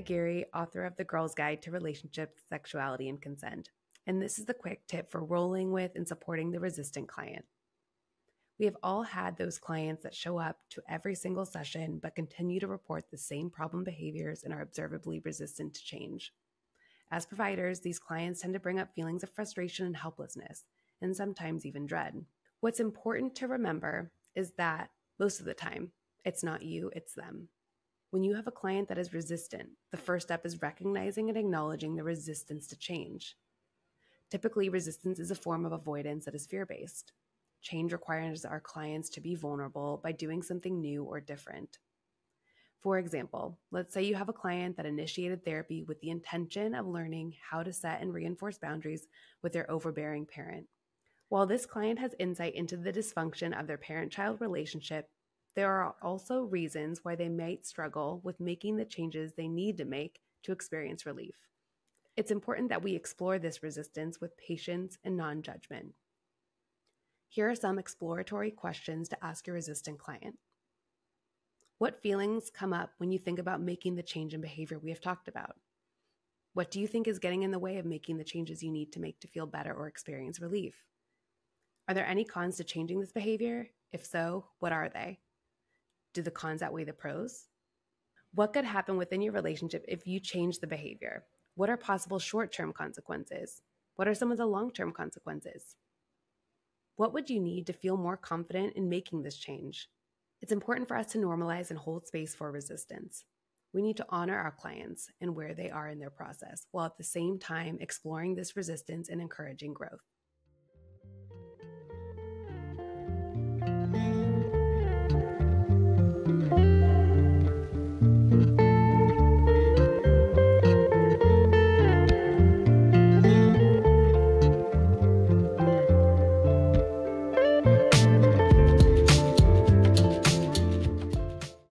Aguirre, author of The Girl's Guide to Relationships, Sexuality, and Consent, and this is the quick tip for rolling with and supporting the resistant client. We have all had those clients that show up to every single session but continue to report the same problem behaviors and are observably resistant to change. As providers, these clients tend to bring up feelings of frustration and helplessness, and sometimes even dread. What's important to remember is that most of the time, it's not you, it's them. When you have a client that is resistant, the first step is recognizing and acknowledging the resistance to change. Typically, resistance is a form of avoidance that is fear-based. Change requires our clients to be vulnerable by doing something new or different. For example, let's say you have a client that initiated therapy with the intention of learning how to set and reinforce boundaries with their overbearing parent. While this client has insight into the dysfunction of their parent-child relationship, there are also reasons why they might struggle with making the changes they need to make to experience relief. It's important that we explore this resistance with patience and non-judgment. Here are some exploratory questions to ask your resistant client. What feelings come up when you think about making the change in behavior we have talked about? What do you think is getting in the way of making the changes you need to make to feel better or experience relief? Are there any cons to changing this behavior? If so, what are they? Do the cons outweigh the pros? What could happen within your relationship if you change the behavior? What are possible short-term consequences? What are some of the long-term consequences? What would you need to feel more confident in making this change? It's important for us to normalize and hold space for resistance. We need to honor our clients and where they are in their process, while at the same time exploring this resistance and encouraging growth.